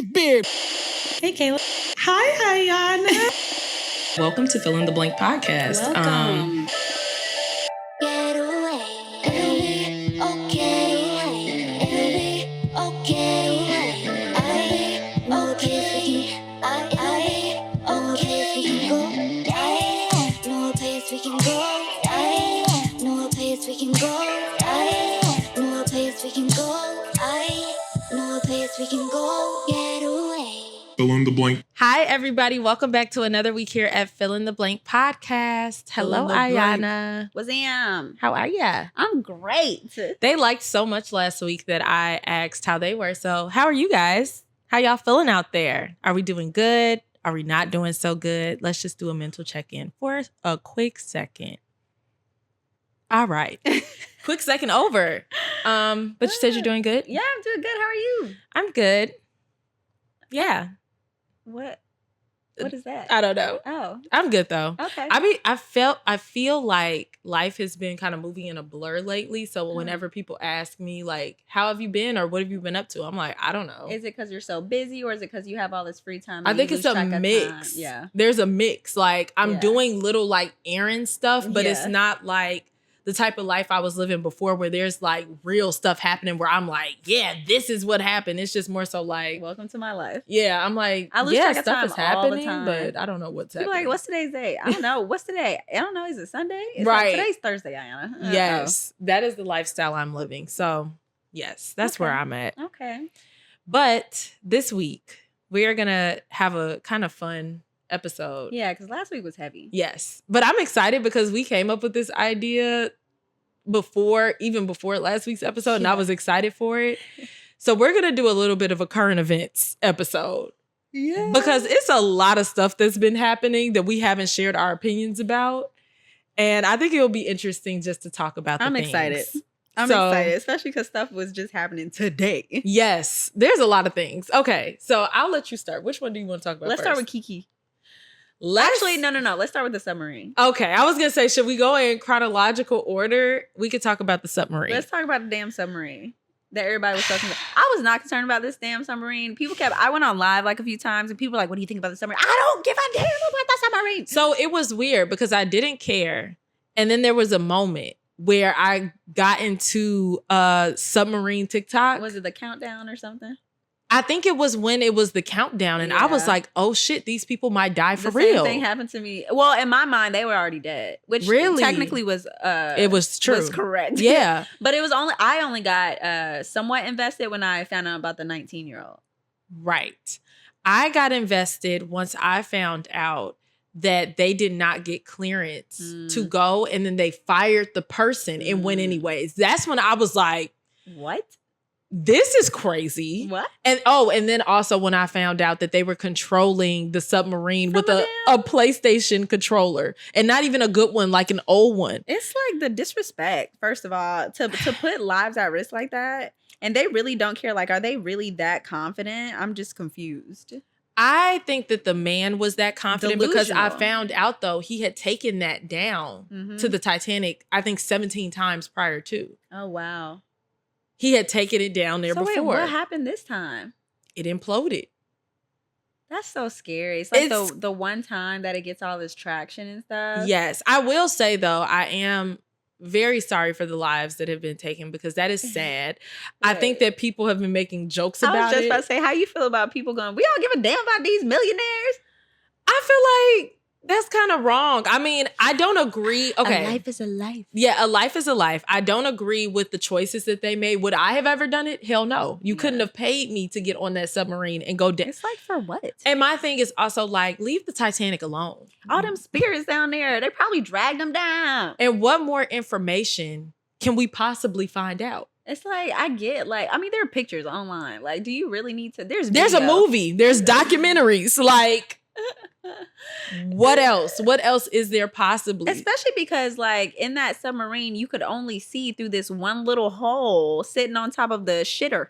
big beard. Hey, Kayla. Hi, Iyanna. Welcome to Fill in the Blank podcast. Welcome. Get away, it'll be okay, it'll be okay, I okay, I okay, we can go, I no place we can go, I no place we can go, I no place we can go, I no place we can go, get away. Fill in the blank. Hi, everybody. Welcome back to another week here at Fill in the Blank podcast. Hello, Iyanna. What's up? How are ya? I'm great. They liked so much last week that I asked how they were. So how are you guys? How y'all feeling out there? Are we doing good? Are we not doing so good? Let's just do a mental check-in for a quick second. All right. Quick second over. But you said you're doing good? Yeah, I'm doing good. How are you? I'm good. Yeah. What is that? I don't know. Oh, I'm good though. okay. I feel like life has been kind of moving in a blur lately. So whenever people ask me like, how have you been or what have you been up to? I'm like, I don't know. Is it because you're so busy or is it because you have all this free time? I think it's a mix. Yeah. There's a mix. Like I'm doing little like errand stuff, but it's Yeah. not like the type of life I was living before where there's like real stuff happening where I'm like, yeah, this is what happened. It's just more so like, Welcome to my life. yeah, I'm like, I lose yeah, track of stuff time is all the happening, time. but I don't know what's People happening. like, what's today's day? I don't know. What's today? I don't know. Is it Sunday? Right. Today's Thursday, Iyanna. Yes, that is the lifestyle I'm living. So yes, that's where Okay. I'm at. Okay. But this week, we are going to have a kind of fun episode. Yeah, because last week was heavy. Yes. But I'm excited because we came up with this idea before last week's episode, and I Yeah. was excited for it. So we're going to do a little bit of a current events episode Yeah. because it's a lot of stuff that's been happening that we haven't shared our opinions about. And I think it'll be interesting just to talk about the I'm things. excited. I'm So- excited, especially because stuff was just happening today. Yes, there's a lot of things. Okay, so I'll let you start. Which one do you want to talk about Let's first? start with Keke. Let's- Actually, no. Let's start with the submarine. Okay, I was going to say, should we go in chronological order? We could talk about the submarine. Let's talk about the damn submarine that everybody was talking about. I was not concerned about this damn submarine. I went on live like a few times and people were like, what do you think about the submarine? I don't give a damn about the submarine. So it was weird because I didn't care. And then there was a moment where I got into submarine TikTok. Was it the countdown or something? I think it was when it was the countdown. And I was Yeah. like, oh shit, these people might die for the real. Same thing happened to me. Well, in my mind, they were already dead, which Really? technically was It was true. was correct. Yeah. But I only got somewhat invested when I found out about the 19-year-old. Right. I got invested once I found out that they did not get clearance to go, and then they fired the person and went anyways. That's when I was like, What? this is crazy. What? And then also when I found out that they were controlling the submarine with From a PlayStation controller, and not even a good one, like an old one. It's like the disrespect, first of all, to put lives at risk like that. And they really don't care. Like, are they really that confident? I'm just confused. I think that the man was that confident because I Delusional. found out, though, he had taken that down Mhm. to the Titanic, I think 17 times prior to. Oh, wow. He had taken it down there So before. wait, what happened this time? It imploded. That's so scary. It's like It's- the one time that it gets all this traction and stuff. Yes. I will say, though, I am very sorry for the lives that have been taken because that is sad. I think that people have been making jokes I about was just it. about to say, how you feel about people going, we don't give a damn about these millionaires? I feel like that's kind of wrong. I mean, I don't agree. Okay. A life is a life. Yeah, a life is a life. I don't agree with the choices that they made. Would I have ever done it? Hell no. You couldn't have paid me to get on that submarine and go down. It's like, for what? And my thing is also like, leave the Titanic alone. All them spirits down there, they probably dragged them down. And what more information can we possibly find out? It's like, I get, like, I mean, there are pictures online. Like, do you really need to? There's There's a video. movie. There's documentaries. Like, what else? What else is there possibly? Especially because, like, in that submarine, you could only see through this one little hole sitting on top of the shitter.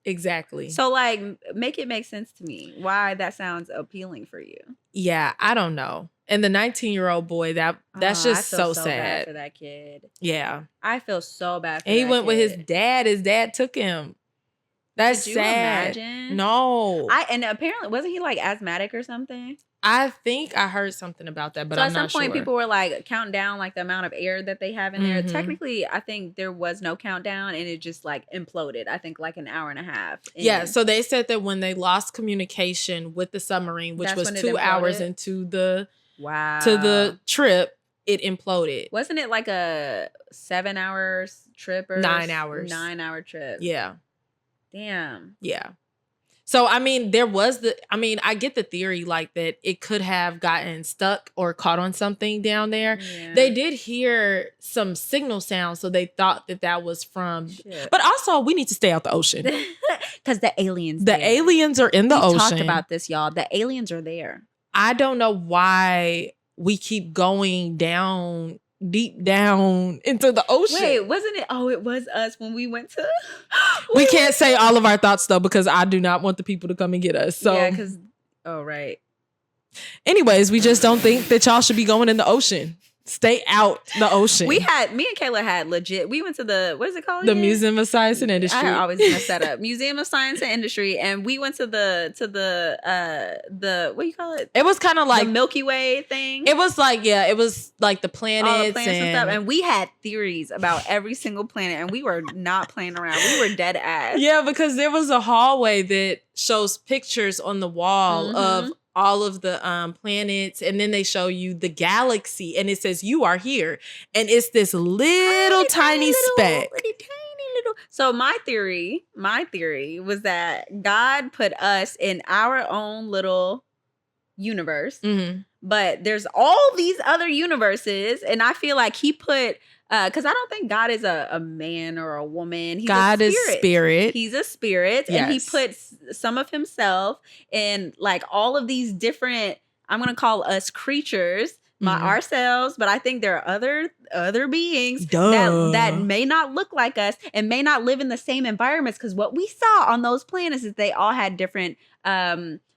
Exactly. So, like, make it make sense to me why that sounds appealing for you. Yeah, I don't know. And the 19-year-old boy, that's Oh, just I feel so bad sad. for that kid. Yeah. I feel so bad for And he that went with his kid. dad. His dad took him. That's Could you sad. imagine? No. And apparently, wasn't he like asthmatic or something? I think I heard something about that, but so I'm at some not point, sure. people were like counting down like the amount of air that they have in there. Mhm. Technically, I think there was no countdown, and it just like imploded. I think like an hour and a half. Yeah, in. so they said that when they lost communication with the submarine, which That's was when it 2 hours imploded? into the Wow. to the trip, it imploded. Wasn't it like a 7 hours trip or 9 hours. 9-hour trip? Yeah. Damn. Yeah. So, I mean, I get the theory like that it could have gotten stuck or caught on something down there. Yeah. They did hear some signal sound, so they thought that was from. Shit. But also, we need to stay out the ocean. Because the aliens. The there. aliens are in the We ocean. talked about this, y'all. The aliens are there. I don't know why we keep going down, deep down into the ocean. Wait, wasn't it? Oh, it was us when we went to. We can't say all of our thoughts though, because I do not want the people to come and get us. So yeah, because right. anyways, we just don't think that y'all should be going in the ocean. Stay out the ocean. Me and Kayla had legit. We went to the what is it called? The again? Museum of Science and Industry. I always mess that up. Museum of Science and Industry, and we went to the what do you call it? It was kind of like the Milky Way thing. It was like it was like the planets, all the planets and stuff, and we had theories about every single planet, and we were not playing around. We were dead ass. Yeah, because there was a hallway that shows pictures on the wall of all of the planets, and then they show you the galaxy, and it says you are here, and it's this little tiny speck. So my theory was that God put us in our own little universe, but there's all these other universes, and I feel like he put because I don't think God is a man or a woman. He's God a is spirit. He's a spirit, and he puts some of himself in like all of these different. I'm gonna call us creatures, ourselves, but I think there are other beings that may not look like us and may not live in the same environments. Because what we saw on those planets is they all had different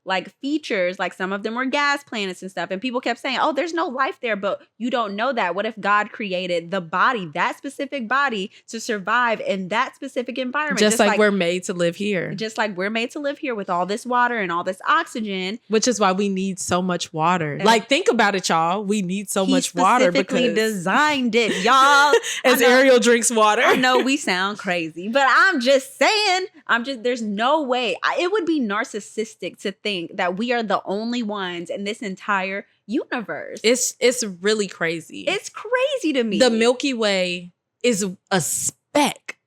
like features, like some of them were gas planets and stuff, and people kept saying, oh, there's no life there, but you don't know that. What if God created the body, that specific body, to survive in that specific environment? Just like we're made to live here. Just like we're made to live here with all this water and all this oxygen. Which is why we need so much water. Like, think about it, y'all. We need so much water because he designed it, y'all. As Ariel drinks water. I know we sound crazy, but I'm just saying, there's no way. It would be narcissistic to think that we are the only ones in this entire universe. It's really crazy. It's crazy to me. The Milky Way is a speck.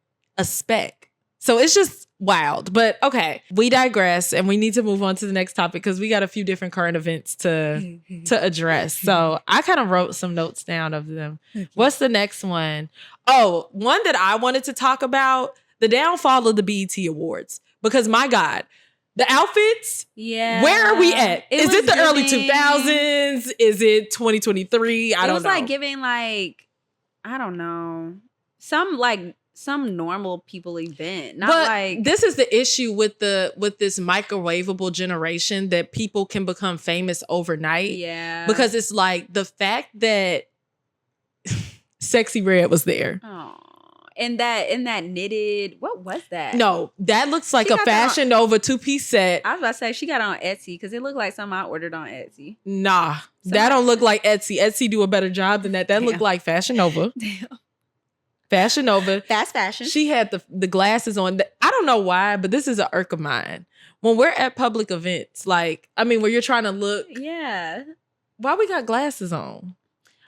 So it's just wild. But okay, we digress and we need to move on to the next topic because we got a few different current events to address. So I kind of wrote some notes down of them. What's the next one? Oh, one that I wanted to talk about, the downfall of the BET Awards. Because my God, the outfits, where are we at? Is it the early 2000s? Is it 2023? I don't know. It was like giving like, I don't know, some normal people event. Not but like this is the issue with this microwavable generation that people can become famous overnight. Yeah. Because it's like the fact that Sexy Red was there. Oh. And that knitted, what was that? No, that looks like a Fashion Nova 2-piece set. I was about to say she got it on Etsy because it looked like something I ordered on Etsy. Nah, that don't look like Etsy. Etsy do a better job than that. That looked like Fashion Nova. Damn. Fashion Nova. Fast fashion. She had the glasses on. I don't know why, but this is an irk of mine. When we're at public events, where you're trying to look. Yeah. Why we got glasses on?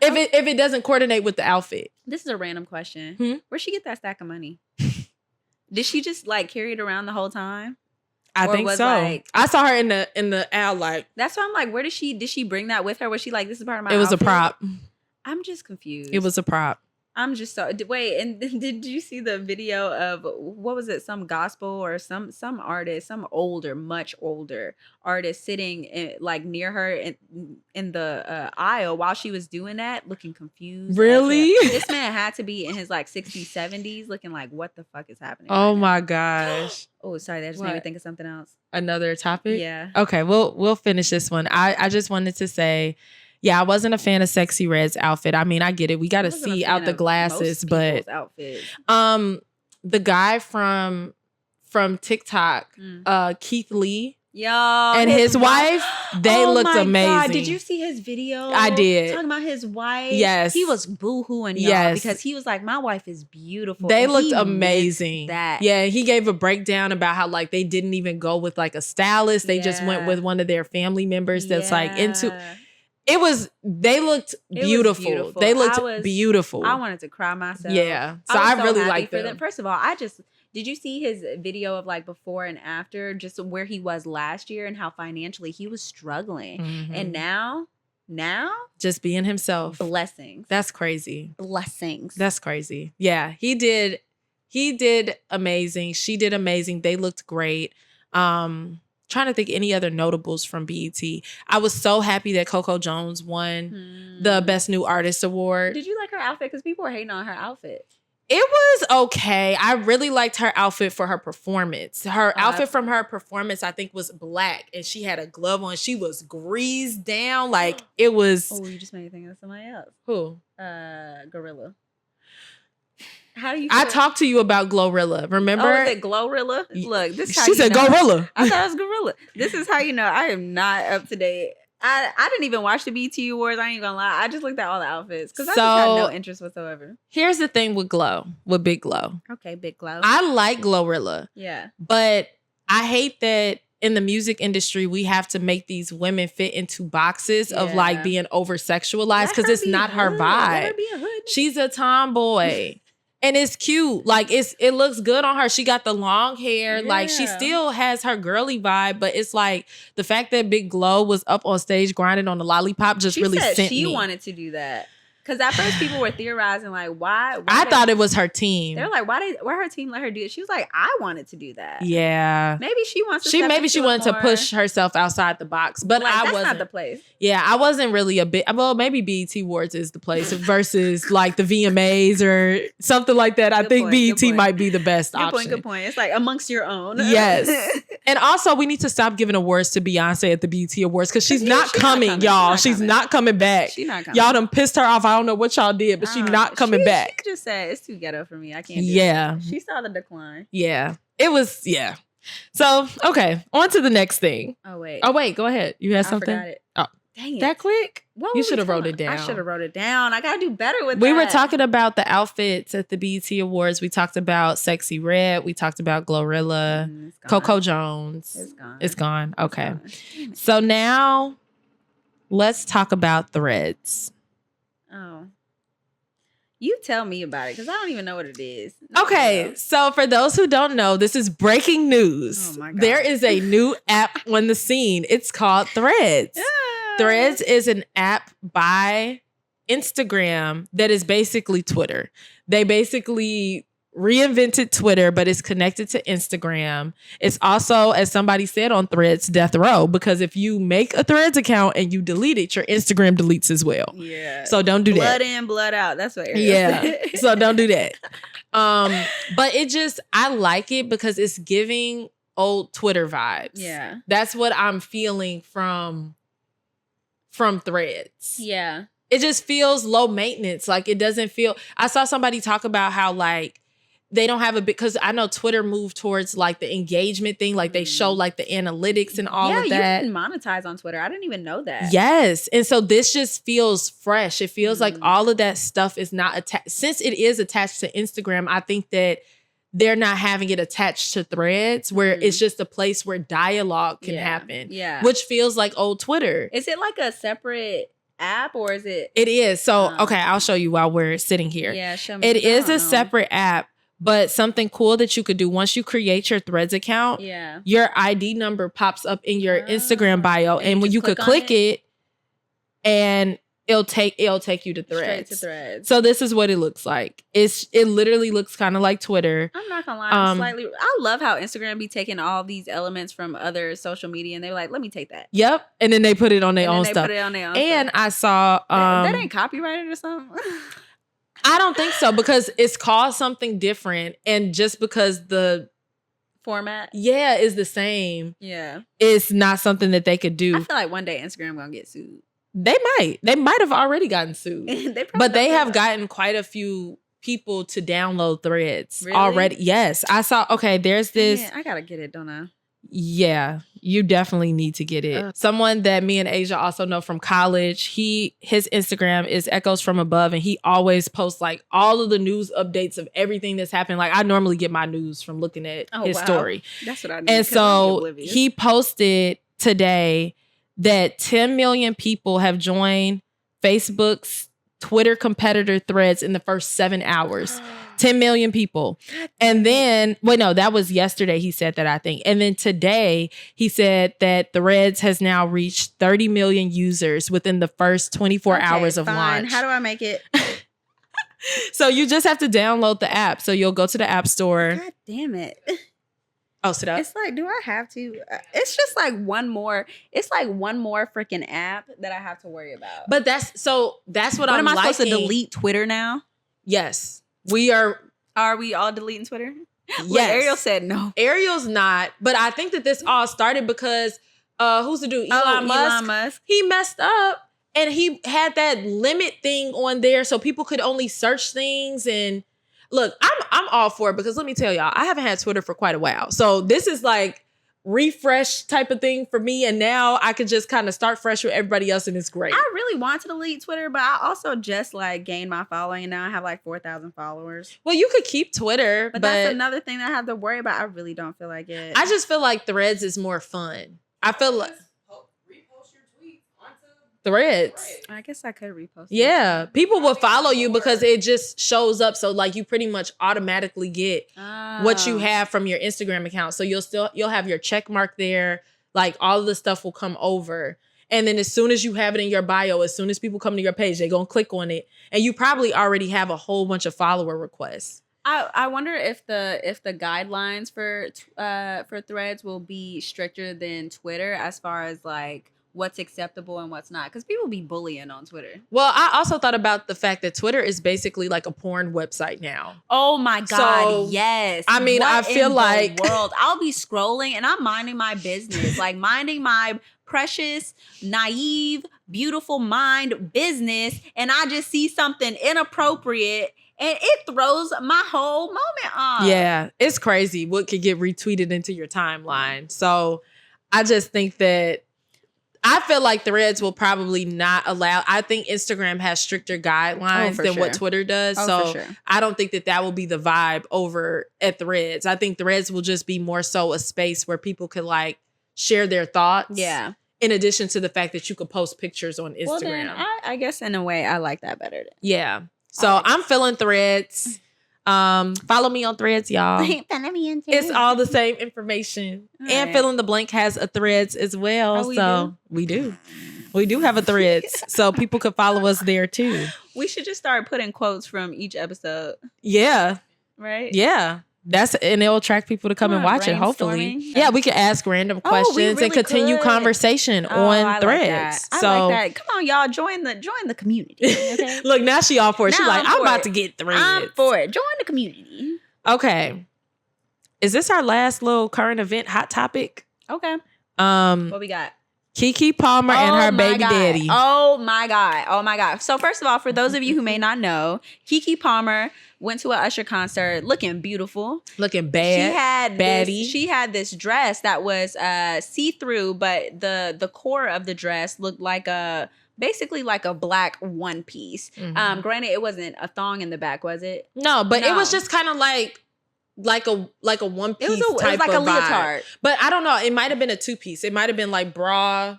If it doesn't coordinate with the outfit. This is a random question. Where'd she get that stack of money? Did she just carry it around the whole time? I think so. I saw her in the aisle That's why I'm like, where did she bring that with her? Was she like, this is part of my outfit? It was a prop. I'm just confused. It was a prop. I'm just so wait. And did you see the video of what was it? Some gospel or some artist, some much older artist sitting near her in the aisle while she was doing that, looking confused. Really? This man had to be in his 60s, 70s, looking like, what the fuck is happening? Oh my gosh. Oh, sorry, that just made me think of something else. Another topic? Yeah. Okay, we'll finish this one. I just wanted to say. Yeah, I wasn't a fan of Sexy Red's outfit. I mean, I get it. We got to see out the glasses, but outfits. The guy from from TikTok, Keith Lee. Yo, and his wife, they looked amazing. God. Did you see his video? I did. Talking about his wife. Yes. He was boo-hooing y'all because he was like, my wife is beautiful. They looked amazing. That. Yeah, he gave a breakdown about how like they didn't even go with like a stylist. They just went with one of their family members that's like into they looked beautiful. They looked beautiful. I wanted to cry myself. Yeah. So I really liked them. First of all, did you see his video of like before and after, just where he was last year and how financially he was struggling? Mm-hmm. And now just being himself. Blessings. That's crazy. Blessings. That's crazy. Yeah, he did amazing. She did amazing. They looked great. Trying to think any other notables from BET. I was so happy that Coco Jones won the Best New Artist Award. Did you like her outfit? Because people were hating on her outfit. It was okay. I really liked her outfit for her performance. Her outfit from her performance, I think, was black. And she had a glove on. She was greased down. Like, it was... Oh, you just made me think of somebody else. Who? Gorilla. How do you... I talked to you about Glorilla. Remember? Oh, is it Glorilla? Look, this is how she said Gorilla. I thought it was Gorilla. This is how you know I am not up to date. I didn't even watch the BET Awards. I ain't gonna lie. I just looked at all the outfits because I just had no interest whatsoever. Here's the thing with Big Glow. Okay, Big Glow. I like Glorilla. Yeah. But I hate that in the music industry, we have to make these women fit into boxes of like being over sexualized because it's not her vibe. Let her be a hood. She's a tomboy. And it's cute. Like it looks good on her. She got the long hair. Yeah. Like she still has her girly vibe, but it's like the fact that Big Glow was up on stage grinding on the lollipop just really sent me. She wanted to do that. Because at first people were theorizing like, why I thought it was her team. They're like, why her team let her do it? She was like, I wanted to do that. Yeah. Maybe she wants to maybe she wanted to push herself outside the box. But like, I that's wasn't. not the place. Yeah, I wasn't really maybe BET Awards is the place versus like the VMAs or something like that. I think BET might be the best option. Good point. It's like amongst your own. Yes. And also we need to stop giving awards to Beyonce at the BET Awards because she's not coming, y'all. She's not coming back. She's not coming. Y'all done pissed her off. I don't know what y'all did, but she's not coming back. She just said it's too ghetto for me. I can't do it. She saw the decline. Yeah. It was, So, okay. On to the next thing. Oh, wait. Go ahead. You had something? I forgot it. Oh. Dang it. That quick? You should have wrote it down. I should have wrote it down. I got to do better with that. We were talking about the outfits at the BET Awards. We talked about Sexy Red. We talked about Glorilla. Coco Jones. It's gone. Okay. So now let's talk about Threads. Oh. You tell me about it because I don't even know what it is. Okay, so for those who don't know, this is breaking news. Oh my God. There is a new app on the scene. It's called Threads. Yeah. Threads is an app by Instagram that is basically Twitter. They basically reinvented Twitter, but it's connected to Instagram. It's also, as somebody said on Threads, death row, because if you make a Threads account and you delete it, your Instagram deletes as well. Yeah. So don't do that. Blood in, blood out. That's what So don't do that. But I like it because it's giving old Twitter vibes. Yeah. That's what I'm feeling from Threads. Yeah. It just feels low maintenance. Like it doesn't feel, I saw somebody talk about how like they don't have because I know Twitter moved towards like the engagement thing. Like they show like the analytics and all of that. Yeah, you can monetize on Twitter. I didn't even know that. Yes. And so this just feels fresh. It feels like all of that stuff is not attached. Since it is attached to Instagram, I think that they're not having it attached to Threads where it's just a place where dialogue can happen. Yeah. Which feels like old Twitter. Is it like a separate app or is it? It is. So, okay, I'll show you while we're sitting here. Yeah, show me. It is a separate app. But something cool that you could do once you create your Threads account, your ID number pops up in your Instagram bio, and when you could click it, and it'll take you to Threads. Straight to Threads. So this is what it looks like. It literally looks kind of like Twitter. I'm not gonna lie, slightly. I love how Instagram be taking all these elements from other social media, and they're like, "Let me take that." Yep, and then they put it on their own stuff. Put it on their own and stuff. I saw that ain't copyrighted or something. I don't think so because it's called something different, and just because the format is the same, it's not something that they could do. I feel like one day Instagram gonna get sued. They might have already gotten sued, but they have gotten quite a few people to download Threads Really? already. Yes. I saw, okay, there's this. Yeah, I gotta get it, don't I? Yeah, you definitely need to get it. Someone that me and Asia also know from college, his Instagram is Echoes from Above, and he always posts like all of the news updates of everything that's happening. Like I normally get my news from looking at his story. That's what I need. And so he posted today that 10 million people have joined Facebook's Twitter competitor Threads in the first 7 hours. 10 million people. And then, that was yesterday he said that, I think. And then today he said that Threads has now reached 30 million users within the first 24 hours of launch. How do I make it? So you just have to download the app. So you'll go to the App Store. God damn it. Oh, sit up. It's like, do I have to? It's just like one more. It's like one more freaking app that I have to worry about. But that's what I'm am I liking. supposed to delete Twitter now? Yes. We are. Are we all deleting Twitter? Yes. Well, Ariel said no. Ariel's not. But I think that this all started because who's the dude? Elon Musk. He messed up and he had that limit thing on there so people could only search things. And look, I'm all for it because let me tell y'all, I haven't had Twitter for quite a while. So this is like refresh type of thing for me, and now I can just kind of start fresh with everybody else, and it's great. I really want to delete Twitter, but I also just like gained my following, and now I have like 4,000 followers. Well, you could keep Twitter, but that's another thing that I have to worry about. I really don't feel like it. I just feel like Threads is more fun. I feel like repost your tweets onto Threads. I guess I could repost. Yeah, people will follow you because it just shows up. So like you pretty much automatically get what you have from your Instagram account. So you'll have your check mark there. Like all of the stuff will come over. And then as soon as you have it in your bio, as soon as people come to your page, they're going to click on it. And you probably already have a whole bunch of follower requests. I wonder if the guidelines for Threads will be stricter than Twitter as far as like what's acceptable and what's not, because people be bullying on Twitter. Well, I also thought about the fact that Twitter is basically like a porn website now. Oh my God, so, yes. I mean, I feel like world, I'll be scrolling and I'm minding my business, like minding my precious, naive, beautiful mind business, and I just see something inappropriate and it throws my whole moment off. Yeah, it's crazy what could get retweeted into your timeline. So I just think that I feel like Threads will probably not allow. I think Instagram has stricter guidelines than what Twitter does. So I don't think that will be the vibe over at Threads. I think Threads will just be more so a space where people could like share their thoughts. Yeah. In addition to the fact that you could post pictures on Instagram. Well, then I guess in a way I like that better. Yeah. So I'm feeling Threads. Follow me on Threads, y'all. Follow me on Threads. It's all the same information. All and right. Fill in the Blank has a Threads as well. We do have a Threads. So people could follow us there too. We should just start putting quotes from each episode. Yeah. Right? Yeah. And it'll attract people to come and watch it, hopefully. Yeah, we can ask random questions and continue conversation on Threads. I like that. Come on, y'all, join the community. Okay? Look, now she all for it. She's like, I'm about to get Threads. I'm for it. Join the community. Okay. Is this our last little current event hot topic? Okay. What we got? Keke Palmer and her baby daddy. Oh my God. So first of all, for those of you who may not know, Keke Palmer went to an Usher concert looking beautiful. Looking bad. She had this dress that was see-through, but the core of the dress looked like basically like a black one piece. Mm-hmm. Granted, it wasn't a thong in the back, was it? No, but it was just kind of like a one piece. It was like a leotard. But I don't know. It might have been a two piece. It might have been like bra.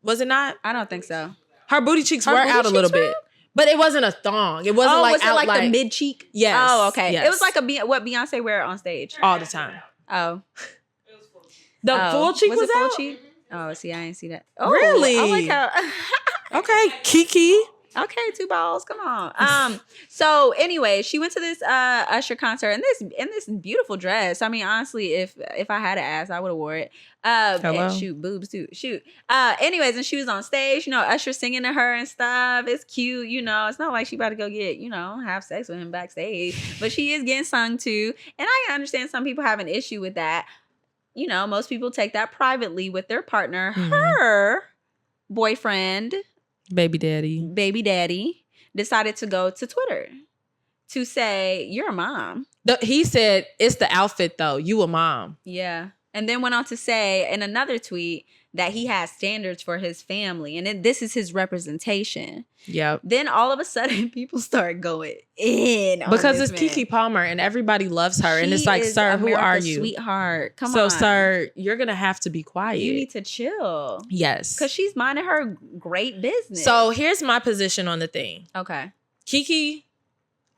Was it not? I don't think so. Her booty cheeks were out a little bit. But it wasn't a thong. It wasn't was it like the mid cheek? Yes. Oh, okay. Yes. It was like what Beyonce wear on stage all the time. Oh, the full cheek was out. Full cheek? Oh, see, I didn't see that. Oh, really? I like how. Okay, Keke. Okay, 2 balls. Come on. So anyway, she went to this Usher concert in this beautiful dress. I mean, honestly, if I had to ask, I would have wore it. And shoot, boobs too. Shoot. Anyways, and she was on stage, Usher singing to her and stuff. It's cute, It's not like she about to go get, have sex with him backstage. But she is getting sung to. And I can understand some people have an issue with that. Most people take that privately with their partner. Mm-hmm. Her boyfriend, baby daddy, decided to go to Twitter to say, you're a mom. He said, it's the outfit though. You a mom. Yeah. And then went on to say in another tweet that he has standards for his family. And then this is his representation. Yep. Then all of a sudden people start going in on because this it's man. Keke Palmer and everybody loves her. And it's like, is sir, who are America's you? Sweetheart. Come so, on. sir, you're going to have to be quiet. You need to chill. Yes. Because she's minding her great business. So here's my position on the thing. Okay. Keke,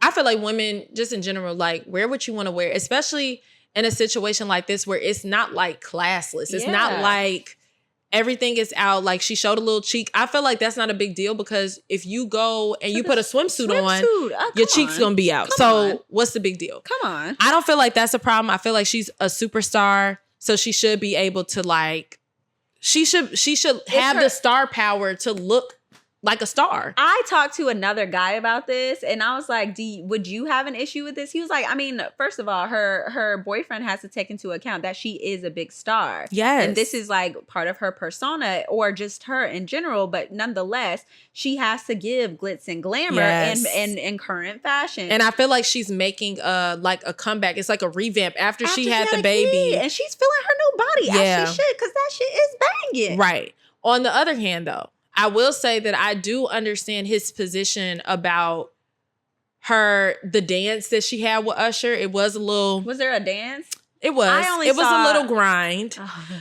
I feel like women just in general, like, wear what you want to wear, especially in a situation like this where it's not like classless. It's not like everything is out. Like, she showed a little cheek. I feel like that's not a big deal because if you go and you put a swimsuit on, your cheek's going to be out. So what's the big deal? Come on. I don't feel like that's a problem. I feel like she's a superstar. So she should be able to like, she should have the star power to look like a star. I talked to another guy about this and I was like, would you have an issue with this? He was like, I mean, first of all, her boyfriend has to take into account that she is a big star. Yes. And this is like part of her persona or just her in general. But nonetheless, she has to give glitz and glamour and current fashion. And I feel like she's making a comeback. It's like a revamp after she had the a baby. kid, and she's feeling her new body as she should because that shit is banging. Right. On the other hand, though, I will say that I do understand his position about the dance that she had with Usher. It was a little... Was there a dance? It was. It was a little grind.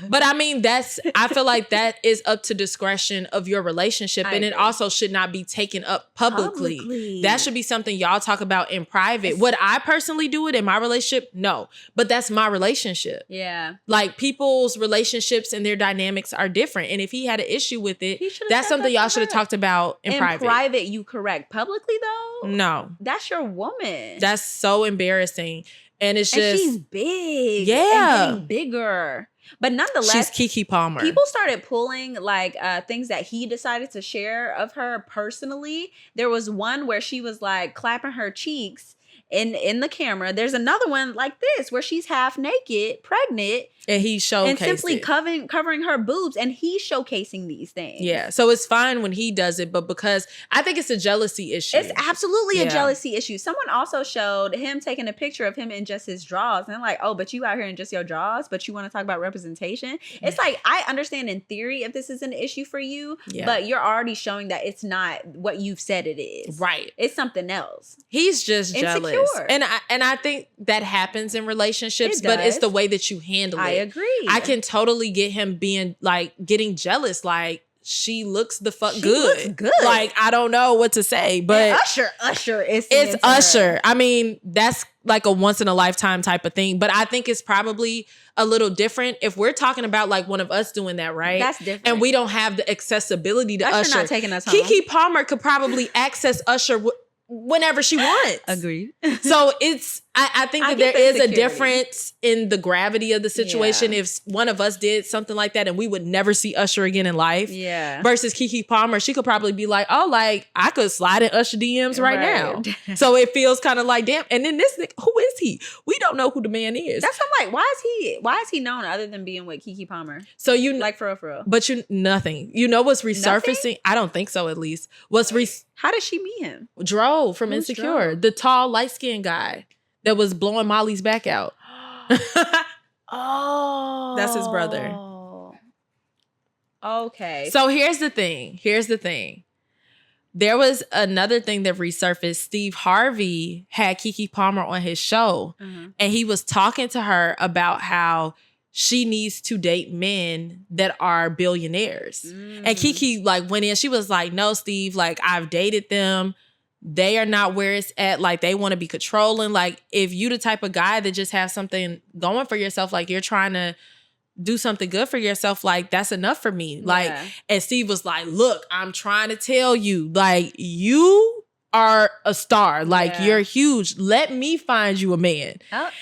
But I mean, I feel like that is up to discretion of your relationship. And it also should not be taken up publicly. That should be something y'all talk about in private. Would I personally do it in my relationship? No. But that's my relationship. Yeah. Like, people's relationships and their dynamics are different. And if he had an issue with it, that's something y'all should have talked about in private. In private, you correct. Publicly, though? No. That's your woman. That's so embarrassing. And it's just... And she's big. Yeah. And getting bigger. But nonetheless... She's Keke Palmer. People started pulling like things that he decided to share of her personally. There was one where she was like clapping her cheeks in the camera. There's another one like this where she's half naked, pregnant. And he showcased and simply covering her boobs, and he's showcasing these things. Yeah, so it's fine when he does it, but because I think it's a jealousy issue. It's absolutely a jealousy issue. Someone also showed him taking a picture of him in just his drawers, and I'm like, oh, but you out here in just your drawers, but you want to talk about representation? It's like, I understand in theory if this is an issue for you, but you're already showing that it's not what you've said it is. Right. It's something else. He's just jealous. Insecure. And I think that happens in relationships, but it's the way that you handle it. I agree. I can totally get him being like getting jealous. Like, she looks the fuck she good. Looks good. Like, I don't know what to say, but and Usher is it's Usher. I mean, that's like a once in a lifetime type of thing. But I think it's probably a little different if we're talking about like one of us doing that, right? That's different. And we don't have the accessibility to Usher. Not taking us home. Keke Palmer could probably access Usher whenever she wants. Agreed. So I think that there is a difference in the gravity of the situation if one of us did something like that and we would never see Usher again in life. Yeah. Versus Keke Palmer, she could probably be like, oh, like, I could slide in Usher DMs right now. So it feels kind of like, damn. And then this nigga, who is he? We don't know who the man is. That's what I'm like, why is he known other than being with Keke Palmer? So you like for real. But nothing. You know what's resurfacing? Nothing? I don't think so, at least. How did she meet him? Dro from Insecure. The tall, light-skinned guy that was blowing Molly's back out. Oh. That's his brother. Okay. So here's the thing. There was another thing that resurfaced. Steve Harvey had Keke Palmer on his show. And he was talking to her about how she needs to date men that are billionaires. And Keke like went in. She was like, no, Steve, like, I've dated them. They are not where it's at. Like, they want to be controlling. Like, if you the type of guy that just have something going for yourself, like you're trying to do something good for yourself, like, that's enough for me. Like, and Steve was like, look, I'm trying to tell you, like, you are a star. Like, you're huge. Let me find you a man.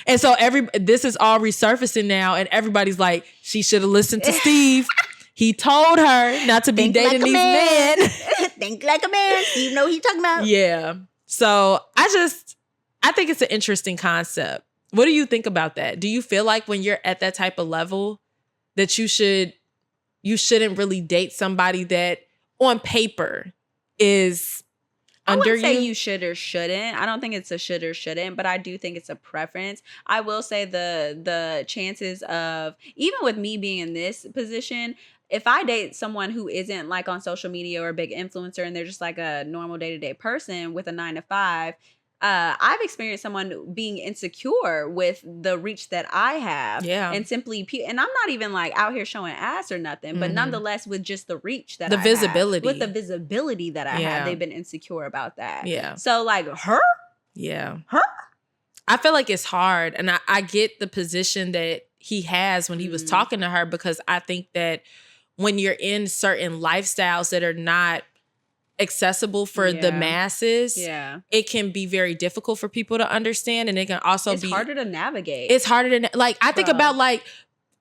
And so this is all resurfacing now. And everybody's like, she should have listened to Steve. He told her not to be dating these men. Think like a man. Steve know what he talking about. Yeah. So I think it's an interesting concept. What do you think about that? Do you feel like when you're at that type of level that you shouldn't really date somebody that on paper is I wouldn't say you should or shouldn't. I don't think it's a should or shouldn't, but I do think it's a preference. I will say the chances of, even with me being in this position, if I date someone who isn't like on social media or a big influencer and they're just like a normal day-to-day person with a 9 to 5, I've experienced someone being insecure with the reach that I have. Yeah. And simply, and I'm not even like out here showing ass or nothing, but nonetheless, with just the reach that the I visibility. have, with the visibility that I have, they've been insecure about that. Yeah. So like her? Yeah. Her? I feel like it's hard. And I get the position that he has when he was talking to her, because I think that when you're in certain lifestyles that are not accessible for the masses, it can be very difficult for people to understand, and it can also be harder to navigate. It's harder to like. I think about like,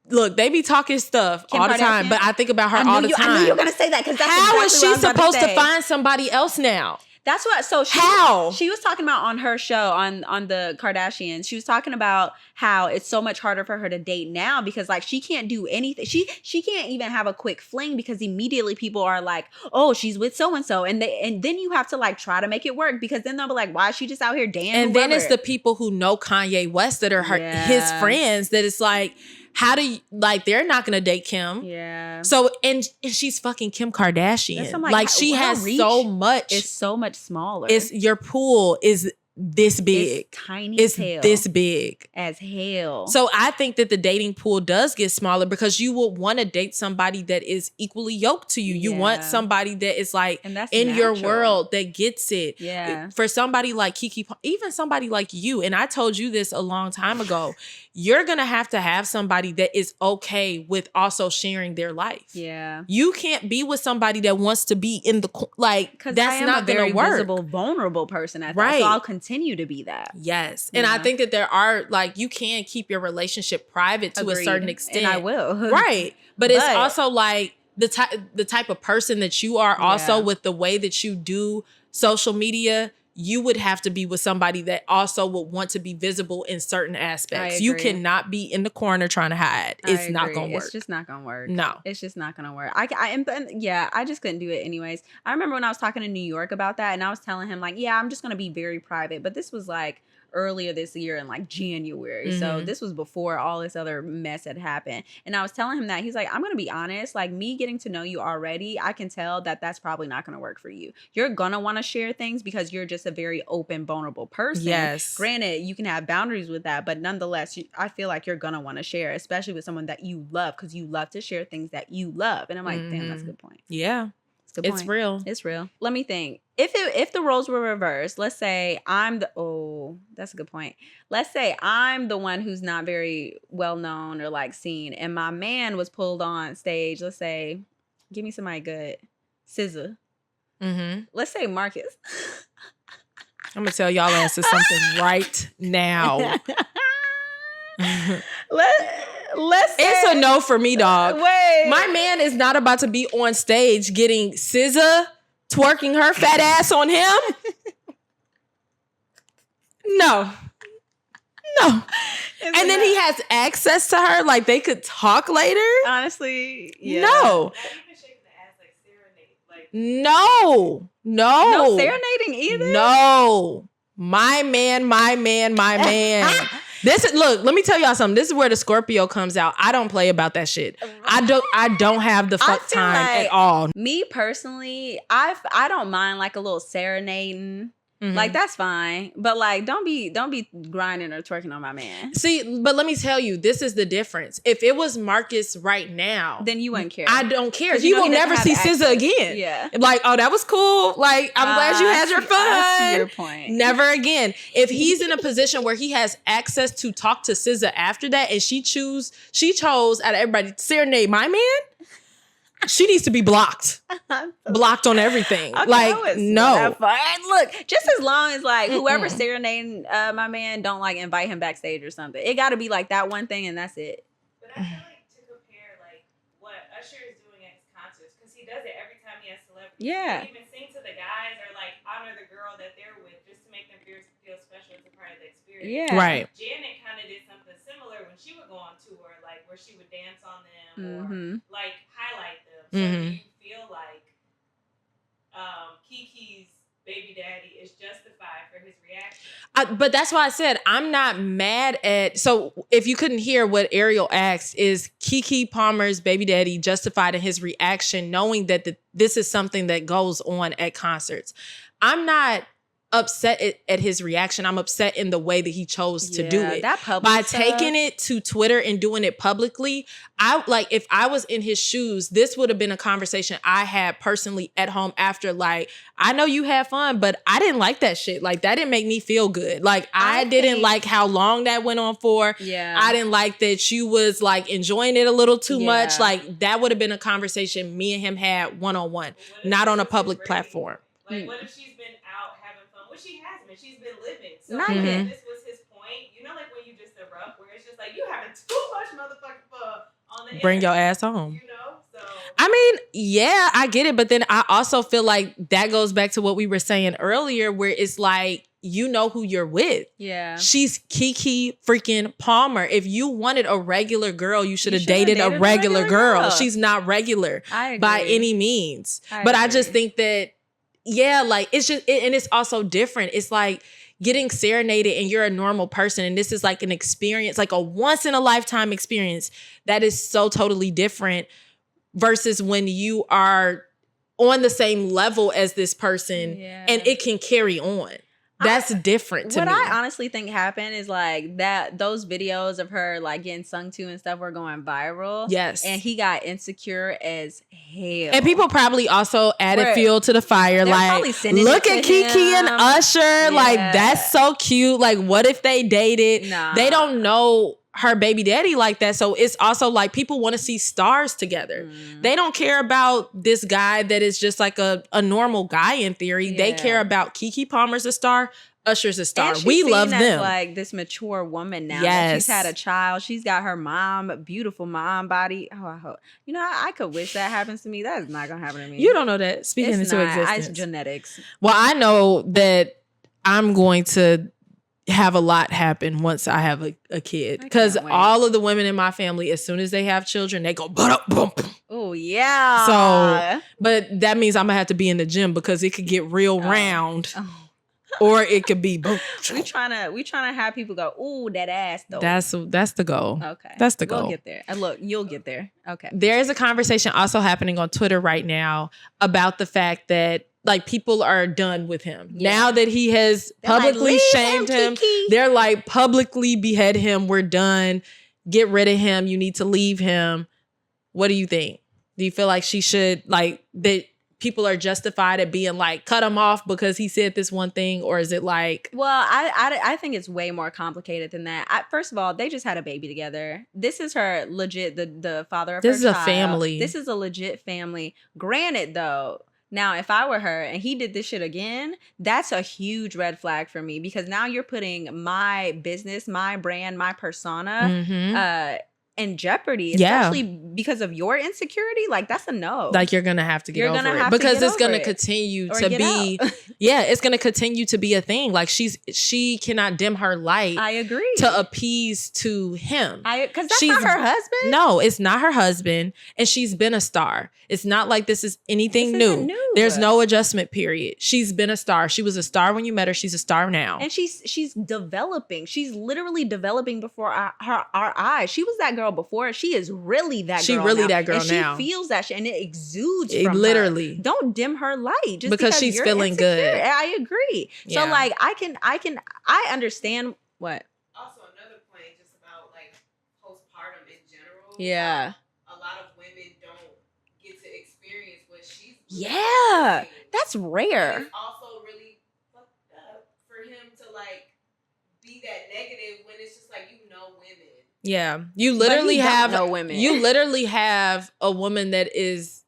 look, they be talking stuff Kim all Kardashian? the time, but I think about her all the time. I knew you were gonna say that, because how is she supposed to find somebody else now? That's what. So she was talking about on her show on the Kardashians. She was talking about how it's so much harder for her to date now because like she can't do anything. She can't even have a quick fling because immediately people are like, oh, she's with so and so, and then you have to like try to make it work, because then they'll be like, why is she just out here dancing? And then it's the people who know Kanye West that are his friends that it's like, how do you, like, they're not gonna date Kim. Yeah. So and she's fucking Kim Kardashian. Like she has so much. It's so much smaller. It's your pool is this big. It's tiny. It's this big as hell. So I think that the dating pool does get smaller because you will want to date somebody that is equally yoked to you. You want somebody that is like in natural. Your world that gets it. Yeah. For somebody like Keke, even somebody like you, and I told you this a long time ago, you're going to have somebody that is okay with also sharing their life. Yeah. You can't be with somebody that wants to be in the, like, that's not going to work. Visible, vulnerable person at that. So I'll continue to be that. Yes. And I think that there are, like, you can keep your relationship private to a certain extent. And I will. Right. But it's also like the type of person that you are also with the way that you do social media. You would have to be with somebody that also would want to be visible in certain aspects. You cannot be in the corner trying to hide. It's not going to work. It's just not going to work. No. It's just not going to work. I just couldn't do it anyways. I remember when I was talking to New York about that, and I was telling him like, yeah, I'm just going to be very private. But this was like earlier this year in like January. So this was before all this other mess had happened. And I was telling him that. He's like, I'm going to be honest, like me getting to know you already, I can tell that that's probably not going to work for you. You're going to want to share things because you're just a very open, vulnerable person. Yes. Granted, you can have boundaries with that, but nonetheless, I feel like you're going to want to share, especially with someone that you love, because you love to share things that you love. And I'm like, damn, that's a good point. Yeah. It's real. It's real. Let me think. If the roles were reversed, let's say that's a good point. Let's say I'm the one who's not very well known or like seen, and my man was pulled on stage. Let's say, give me somebody good, SZA. Let's say Marcus. I'm gonna tell y'all asses something right now. Let's say, it's a no for me, dog. Wait. My man is not about to be on stage getting SZA twerking her fat ass on him. No. And then he has access to her, like they could talk later. Honestly, yeah. No. No serenading either. No. My man. Let me tell y'all something. This is where the Scorpio comes out. I don't play about that shit. I don't have the fuck time at all. Me personally, I don't mind like a little serenading. Like that's fine, but like don't be grinding or twerking on my man. See, but let me tell you, this is the difference. If it was Marcus right now, then you wouldn't care. I don't care. You will never see SZA again. Yeah, like, oh, that was cool. Like, I'm glad you had your fun. I see your point. Never again. If he's in a position where he has access to talk to SZA after that, and she chose out of everybody to serenade my man, she needs to be blocked. Blocked on everything. Okay, like, no. Look, just as long as like whoever's serenading my man don't like invite him backstage or something. It got to be like that one thing and that's it. But I feel like to compare like what Usher is doing at his concerts, because he does it every time he has celebrities. Yeah. He even sing to the guys or like honor the girl that they're with just to make them feel special. It's a part of the experience. Yeah. Right. Janet kind of did something similar when she would go on tour, like where she would dance on them or like highlight them. So do you feel like Keke's baby daddy is justified for his reaction. But that's why I said I'm not mad at. So if you couldn't hear what Ariel asked, is Keke Palmer's baby daddy justified in his reaction, knowing that this is something that goes on at concerts? I'm not upset at his reaction. I'm upset in the way that he chose to do it. That public by stuff. taking it to Twitter and doing it publicly. If I was in his shoes, this would have been a conversation I had personally at home after. Like, I know you had fun, but I didn't like that shit. Like, that didn't make me feel good. Like, I didn't like how long that went on for. Yeah. I didn't like that you was like enjoying it a little too much. Like, that would have been a conversation me and him had one-on-one, not on a public platform. Like, what if she's been out having fun? Well, she has been. She's been living. So Not if this was his point, you know, like when you just erupt, where it's just like, you having too much motherfucking fun on the Bring your internet, ass home. You know? So I mean, yeah, I get it. But then I also feel like that goes back to what we were saying earlier, where it's like, you know who you're with. Yeah. She's Keke freaking Palmer. If you wanted a regular girl, you should have dated a regular girl. She's not regular by any means. I just think that, yeah, like it's just, and it's also different. It's like getting serenaded and you're a normal person. And this is like an experience, like a once in a lifetime experience that is so totally different versus when you are on the same level as this person and it can carry on. That's different to me. What I honestly think happened is like that those videos of her like getting sung to and stuff were going viral. Yes. And he got insecure as hell. And people probably also added fuel to the fire. Like, look at Keke and Usher. Like, that's so cute. Like, what if they dated? Nah. They don't know her baby daddy like that. So it's also like people want to see stars together. They don't care about this guy that is just like a normal guy in theory. They care about Keke Palmer's a star, Usher's a star. We love them. Like this mature woman now. That she's had a child. She's got her mom, beautiful mom body. Oh, I hope. You know, I could wish that happens to me. That is not gonna happen to me. You don't know that. Speaking into existence. It's genetics. Well, I know that I'm going to have a lot happen once I have a kid, because all of the women in my family, as soon as they have children, they go boom. Oh yeah. So, but that means I'm gonna have to be in the gym because it could get real round, or it could be boom. We trying to have people go, ooh, that ass though. That's the goal. Okay, that's the goal. We'll get there. Look, you'll get there. Okay. There is a conversation also happening on Twitter right now about the fact that, like, people are done with him. Now that he has publicly shamed him, they're like, publicly behead him. We're done. Get rid of him. You need to leave him. What do you think? Do you feel like she should, like, that people are justified at being like, cut him off because he said this one thing? Or is it like... Well, I think it's way more complicated than that. First of all, they just had a baby together. This is her legit, the father of her child. This is a family. This is a legit family. Granted, though, now, if I were her and he did this shit again, that's a huge red flag for me, because now you're putting my business, my brand, my persona in jeopardy, especially because of your insecurity. Like, that's a no. Like, you're gonna have to get over it because it's gonna continue to be it's gonna continue to be a thing. Like, she cannot dim her light. I agree. To appease to him. Because that's not her husband. No, it's not her husband, and she's been a star. It's not like this is anything new. There's no adjustment period. She's been a star. She was a star when you met her. She's a star now, and she's developing. She's literally developing before our eyes. She was that girl before. She is really that girl. She really now. that girl and now. She feels that shit, and it exudes from literally. her. Don't dim her light just because she's you're feeling insecure. good. I agree. Yeah. So like I understand what. Also, another point just about like postpartum in general. Yeah. A lot of women don't get to experience what she's. Yeah, that's rare. And it's also really fucked up for him to like be that negative when it's just like, you know, women. Yeah, you literally have no women. You literally have a woman that is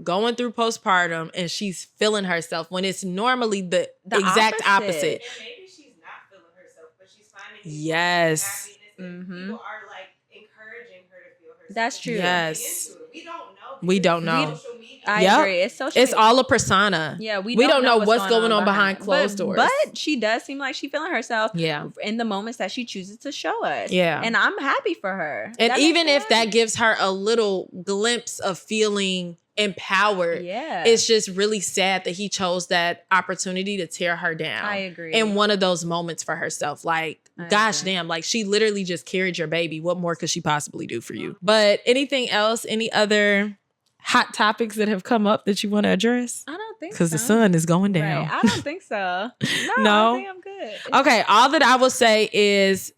going through postpartum and she's feeling herself when it's normally the exact opposite. And maybe she's not feeling herself, but she's finding yes, happiness, and people are like encouraging her to feel herself. That's true. Yes, we don't know. We don't know. Social media I Yep. agree. It's all a persona. Yeah, we don't know what's going on behind closed doors. But she does seem like she's feeling herself Yeah. in the moments that she chooses to show us. Yeah. And I'm happy for her. And That even makes if me that gives her a little glimpse of feeling empowered, yeah, it's just really sad that he chose that opportunity to tear her down. I agree. In one of those moments for herself. Like, gosh damn, like she literally just carried your baby. What more could she possibly do for you? But anything else, any other hot topics that have come up that you want to address? I don't think so. Because the sun is going down. Right. I don't think so. No, I think I'm good. Okay, all that I will say is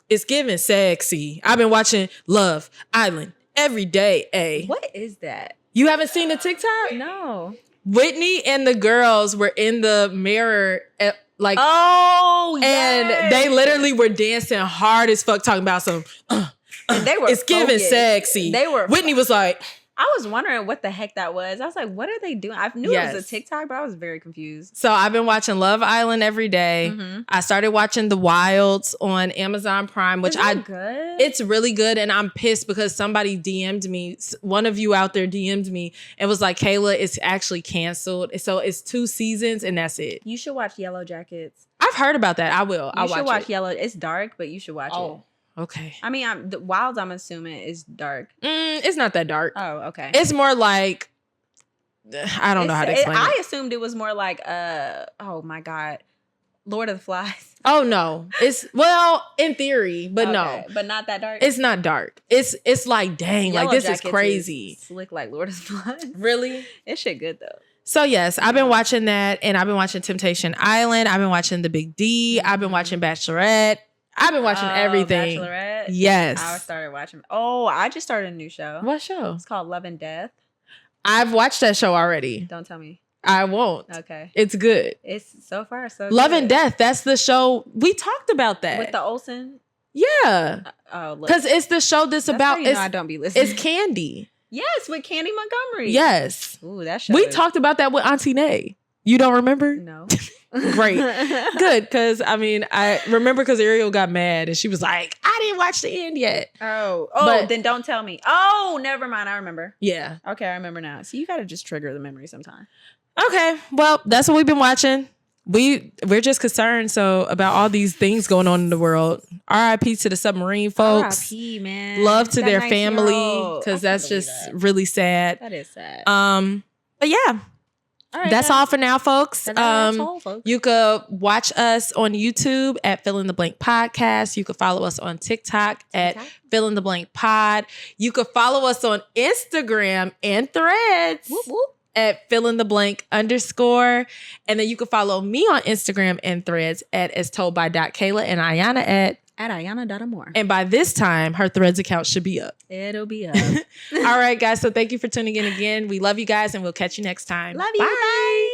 it's giving sexy. I've been watching Love Island every day, What is that? You haven't seen the TikTok? No. Whitney and the girls were in the mirror at, like, oh, and they literally were dancing hard as fuck, talking about some. And they were it's giving focused. sexy. They were. Whitney was like, I was wondering what the heck that was. I was like, what are they doing? I knew it was a TikTok, but I was very confused. So I've been watching Love Island every day. Mm-hmm. I started watching The Wilds on Amazon Prime, which good? It's really good. And I'm pissed because somebody DM'd me. One of you out there DM'd me and was like, Kayla, it's actually canceled. So it's 2 seasons and that's it. You should watch Yellow Jackets. I've heard about that. I will. You should watch it. Yellow. It's dark, but you should watch it. Okay. I mean, the Wilds, I'm assuming, is dark. It's not that dark. Oh, okay. It's more like, I don't know how to explain it. I assumed it was more like, oh my God, Lord of the Flies. Oh no. It's, well, in theory, but no. But not that dark? It's not dark. It's like, dang, Yellow like this Jackets is crazy. Slick like Lord of the Flies. Really? It's shit good though. So yes, I've been watching that, and I've been watching Temptation Island. I've been watching The Big D. I've been watching Bachelorette. I've been watching everything. Bachelorette? Yes. I started watching. Oh, I just started a new show. What show? It's called Love and Death. I've watched that show already. Don't tell me. I won't. Okay. It's good. It's so far so Love good. and Death. That's the show. We talked about that. With the Olsen? Yeah. Oh, look. Because it's the show that's about, how you know I don't be listening. it's Candy. Yes, with Candy Montgomery. Yes. Ooh, that show. We talked about that with Auntie Nay. You don't remember? No. Great. Good. Because, I mean, I remember because Ariel got mad and she was like, I didn't watch the end yet. But then don't tell me. Oh, never mind. I remember. Yeah. Okay, I remember now. So you got to just trigger the memory sometime. Okay. Well, that's what we've been watching. We're just concerned about all these things going on in the world. R.I.P. to the submarine folks. R.I.P. man. Love to That their 19-year-old. family because that's just really sad. That is sad. But yeah. All right, that's all for now, folks. That's all, folks. You could watch us on YouTube at Fill in the Blank Podcast. You could follow us on TikTok at Fill in the Blank Pod. You could follow us on Instagram and Threads. Whoop, whoop. At feelintheblank_. And then you can follow me on Instagram and Threads at as told by Kayla and Iyanna at Iyanna.amore. And by this time, her Threads account should be up. It'll be up. All right, guys. So thank you for tuning in again. We love you guys and we'll catch you next time. Love you. Bye.